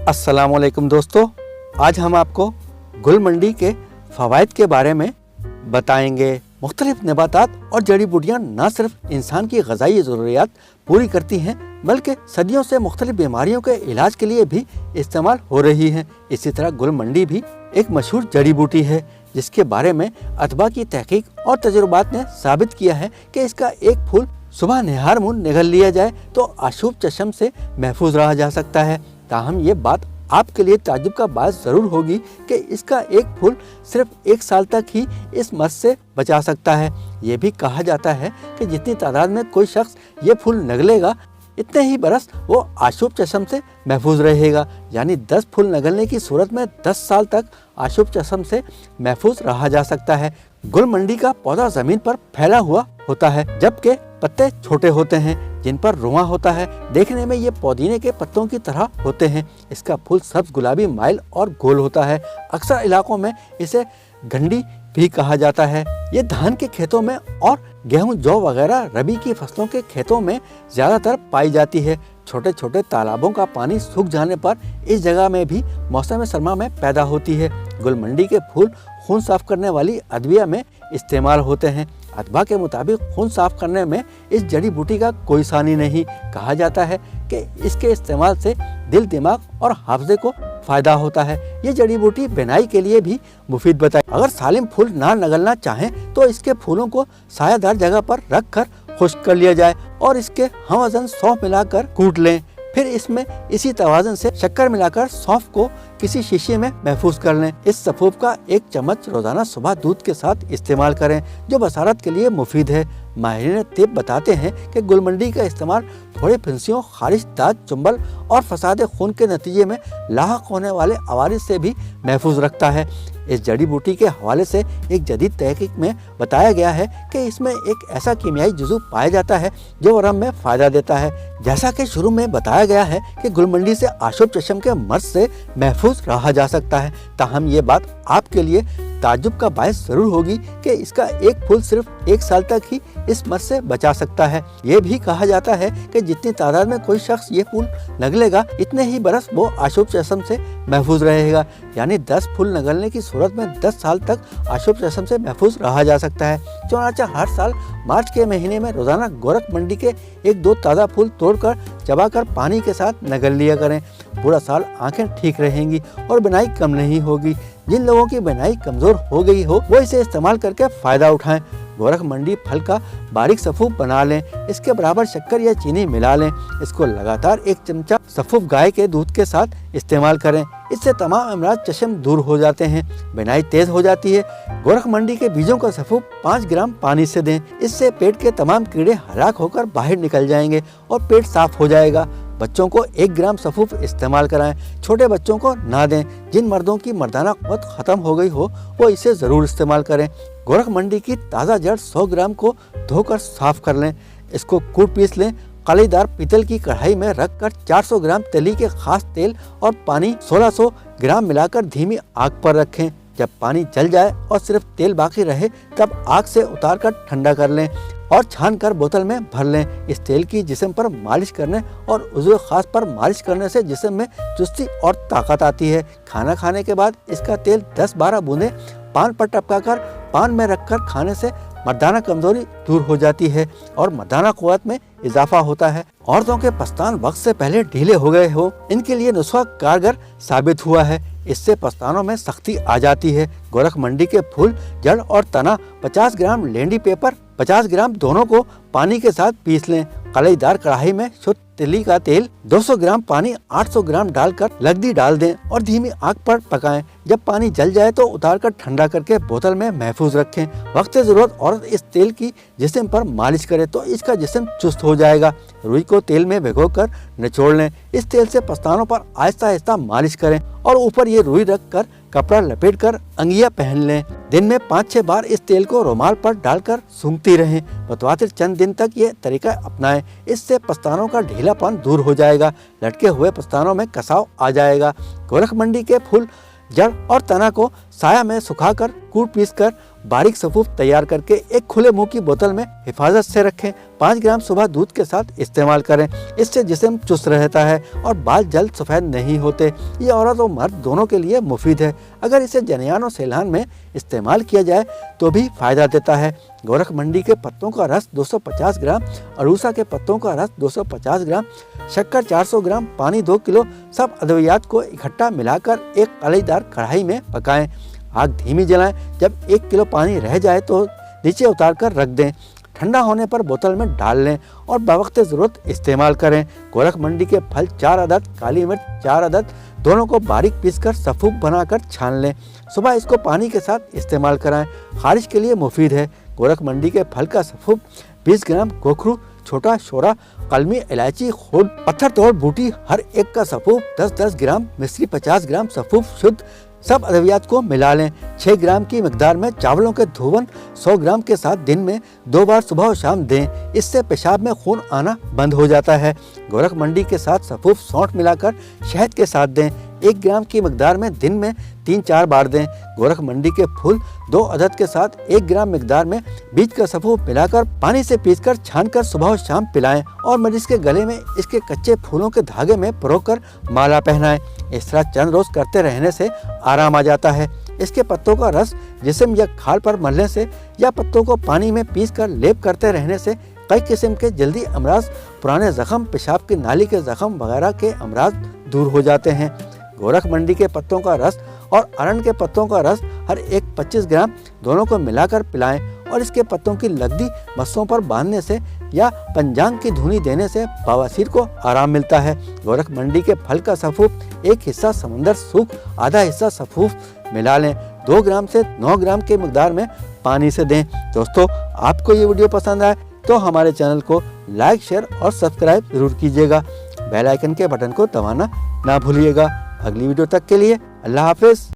अस्सलामुअलैकुम दोस्तों, आज हम आपको गुलमंडी के फ़वाइद के बारे में बताएंगे। मुख्तलिफ नबातात और जड़ी बूटियाँ न सिर्फ इंसान की ग़िज़ाई ज़रूरियात पूरी करती हैं बल्कि सदियों से मुख्तलिफ बीमारियों के इलाज के लिए भी इस्तेमाल हो रही हैं। इसी तरह गुलमंडी भी एक मशहूर जड़ी बूटी है जिसके बारे में अतबा की तहकीक और तजुर्बात ने साबित किया है कि इसका एक फूल सुबह निहार मुँह निगल लिया जाए तो अशुभ चश्म से महफूज रहा जा सकता है। ताहम ये बात आपके लिए ताज्जुब का बात ज़रूर होगी कि इसका एक फूल सिर्फ 1 साल तक ही इस मर्ज से बचा सकता है। ये भी कहा जाता है कि जितनी तादाद में कोई शख्स ये फूल नगलेगा इतने ही बरस वो अशुभ चश्म से महफूज रहेगा। यानी 10 फूल नगलने की सूरत में 10 साल तक अशुभ चश्म से महफूज रहा जा सकता है। गुलमंडी का पौधा ज़मीन पर फैला हुआ होता है जबकि पत्ते छोटे होते हैं जिन पर रुआं होता है। देखने में ये पुदीने के पत्तों की तरह होते हैं। इसका फूल सब्ज गुलाबी माइल और गोल होता है। अक्सर इलाकों में इसे घंडी भी कहा जाता है। ये धान के खेतों में और गेहूं जौ वगैरह रबी की फसलों के खेतों में ज़्यादातर पाई जाती है। छोटे छोटे तालाबों का पानी सूख जाने पर इस जगह में भी मौसम सरमा में पैदा होती है। गुलमंडी के फूल खून साफ करने वाली अदविया में इस्तेमाल होते हैं। अतबा के मुताबिक खून साफ करने में इस जड़ी बूटी का कोई सानी नहीं। कहा जाता है कि इसके इस्तेमाल से दिल, दिमाग और हाफजे को फ़ायदा होता है। ये जड़ी बूटी बिनाई के लिए भी मुफीद बताई। अगर सालिम फूल ना नगलना चाहें तो इसके फूलों को सायादार जगह पर रख कर खुश्क कर लिया जाए और इसके हमवज़न सौंफ मिलाकर कूट लें। फिर इसमें इसी तवाज़न से शक्कर मिलाकर सौंफ को किसी शीशे में महफूज कर लें। इस सफ़ूफ का 1 चम्मच रोज़ाना सुबह दूध के साथ इस्तेमाल करें जो बसारत के लिए मुफीद है। माहिरीन तिब बताते हैं कि गुलमंडी का इस्तेमाल थोड़े फिंसियों, खारिश, दाद, चुंबल और फसाद खून के नतीजे में लाहक होने वाले अवारिस से भी महफूज रखता है। इस जड़ी बूटी के हवाले से एक जदीद तहकीक में बताया गया है कि इसमें एक ऐसा कीमियाई जुज़ू पाया जाता है जो वरम में फ़ायदा देता है। जैसा कि शुरू में बताया गया है कि गुलमंडी से अशुभ चश्म के मर्ज से महफूज रहा जा सकता है। ताहम ये बात आपके लिए ताज्जुब का बायस ज़रूर होगी कि इसका एक फूल सिर्फ 1 साल तक ही इस मर्ज से बचा सकता है। ये भी कहा जाता है कि जितनी तादाद में कोई शख्स ये फूल नगलेगा इतने ही बरस वो अशुभ चश्म से महफूज रहेगा। यानी 10 फूल नगलने की सूरत में 10 साल तक अशुभ चश्म से महफूज रहा जा सकता है। चुनांचे हर साल मार्च के महीने में रोज़ाना गोरख मंडी के 1-2 ताज़ा फूल तोड़कर चबाकर पानी के साथ नगल लिया करें। पूरा साल आंखें ठीक रहेंगी और बिनाई कम नहीं होगी। जिन लोगों की बिनाई कमज़ोर हो गई हो वो इसे इस्तेमाल करके फ़ायदा उठाएं। गोरख मंडी फल का बारीक सफ़ूफ बना लें। इसके बराबर शक्कर या चीनी मिला लें। इसको लगातार 1 चमचा सफ़ूफ गाय के दूध के साथ इस्तेमाल करें। इससे तमाम अमराज चश्म दूर हो जाते हैं, बिनाई तेज़ हो जाती है। गोरख मंडी के बीजों का सफ़ूफ 5 ग्राम पानी से दें। इससे पेट के तमाम कीड़े हलाक होकर बाहर निकल जाएंगे और पेट साफ हो जाएगा। बच्चों को 1 ग्राम सफ़ूफ इस्तेमाल कराएं। छोटे बच्चों को ना दें। जिन मर्दों की मर्दाना क़ुव्वत ख़त्म हो गई हो वो इसे ज़रूर इस्तेमाल करें। गोरख मंडी की ताज़ा जड़ 100 ग्राम को धोकर साफ़ कर लें। इसको कूट पीस लें। कलीदार पीतल की कढ़ाई में रखकर 400 ग्राम तली के खास तेल और पानी 1600 ग्राम मिलाकर धीमी आग पर रखें। जब पानी जल जाए और सिर्फ तेल बाकी रहे तब आग से उतारकर ठंडा कर लें और छान कर बोतल में भर लें। इस तेल की जिस्म पर मालिश करने और उज़्व खास पर मालिश करने से जिस्म में चुस्ती और ताकत आती है। खाना खाने के बाद इसका तेल 10-12 बूंदें पान पर टपकाकर पान में रखकर खाने से मर्दाना कमजोरी दूर हो जाती है और मर्दाना क़ुव्वत में इजाफा होता है। औरतों के पस्तान वक्त से पहले ढीले हो गए हो इनके लिए नुस्खा कारगर साबित हुआ है। इससे पस्तानों में सख्ती आ जाती है। गोरख मंडी के फूल, जड़ और तना 50 ग्राम लेंडी पेपर 50 ग्राम दोनों को पानी के साथ पीस लें। कलईदार कढ़ाई में शुद्ध तिली का तेल 200 ग्राम पानी 800 ग्राम डालकर लगदी डाल दें और धीमी आग पर पकाएं। जब पानी जल जाए तो उतारकर ठंडा करके बोतल में महफूज रखें। वक्त ज़रूरत औरत इस तेल की जिस्म पर मालिश करे तो इसका जिस्म चुस्त हो जाएगा। रुई को तेल में भिगोकर निचोड़ लें। इस तेल से पस्तानों पर आहिस्ता आहिस्ता मालिश करें और ऊपर ये रुई रखकर कपड़ा लपेटकर अंगिया पहन लें। दिन में 5-6 बार इस तेल को रुमाल पर डालकर सूंघती रहें। मुतवातिर चंद दिन तक ये तरीका अपनाएं। इससे पस्तानों का ढीलापन दूर हो जाएगा। लटके हुए पस्तानों में कसाव आ जाएगा। गोरख मंडी के फूल, जड़ और तना को साया में सुखाकर कूट पीस कर बारीक सफूफ तैयार करके एक खुले मुंह की बोतल में हिफाजत से रखें। 5 ग्राम सुबह दूध के साथ इस्तेमाल करें। इससे जिस्म चुस्त रहता है और बाल जल्द सफ़ेद नहीं होते। ये औरत और मर्द दोनों के लिए मुफीद है। अगर इसे जनियान और सेलान में इस्तेमाल किया जाए तो भी फ़ायदा देता है। गोरखमंडी के पत्तों का रस 250 ग्राम, अरूसा के पत्तों का रस 250 ग्राम, शक्कर 400 ग्राम, पानी 2 किलो, सब अद्वियात को इकट्ठा मिलाकर एक कलईदार कढ़ाई में पकाएं। आग धीमी जलाएं। जब 1 किलो पानी रह जाए तो नीचे उतार कर रख दें। ठंडा होने पर बोतल में डाल लें और बवक्त ज़रूरत इस्तेमाल करें। गोरखमंडी के फल 4 अदद, काली मिर्च 4 अदद, दोनों को बारीक पीसकर सफूफ बनाकर छान लें। सुबह इसको पानी के साथ इस्तेमाल कराएं। खारिश के लिए मुफीद है। गोरखमंडी के फल का सफूफ 20 ग्राम, गोखरू, छोटा शोरा, कलमी इलायची, खून, पत्थर तोड़ बूटी हर एक का सफूफ 10-10 ग्राम, मिश्री 50 ग्राम, सफूफ शुद्ध, सब अद्वियात को मिला लें। 6 ग्राम की मिकदार में चावलों के धुवन 100 ग्राम के साथ दिन में 2 बार सुबह और शाम दें। इससे पेशाब में खून आना बंद हो जाता है। गोरखमंडी के साथ सफूफ सौंठ मिलाकर शहद के साथ दें। 1 ग्राम की मिकदार में दिन में 3-4 बार दें। गोरखमंडी के फूल 2 अदद के साथ 1 ग्राम मिकदार में बीज का सफूफ मिलाकर पानी से पीसकर छानकर सुबह और शाम पिलाएं और मरीज के गले में इसके कच्चे फूलों के धागे में परोकर माला पहनाएं। इस तरह चंद रोज करते रहने से आराम आ जाता है। इसके पत्तों का रस जिस्म या खाल पर मलने से या पत्तों को पानी में पीसकर लेप करते रहने से कई किस्म के जल्दी अमराज, पुराने जख्म, पेशाब की नाली के जख्म वगैरह के अमराज दूर हो जाते हैं। गोरखमंडी के पत्तों का रस और अरंड के पत्तों का रस हर एक 25 ग्राम, दोनों को मिलाकर पिलाएं और इसके पत्तों की लगदी मस्सों पर बांधने से या पंजांग की धुनी देने से बवासीर को आराम मिलता है। गोरखमंडी के फल का सफूफ 1 हिस्सा समंदर सूख, आधा हिस्सा सफूफ मिला लें। 2 ग्राम से 9 ग्राम के मिकदार में पानी से दें। दोस्तों, आपको ये वीडियो पसंद आए तो हमारे चैनल को लाइक, शेयर और सब्सक्राइब जरूर कीजिएगा। बेल आइकन के बटन को दबाना ना भूलिएगा। अगली वीडियो तक के लिए अल्लाह हाफिज।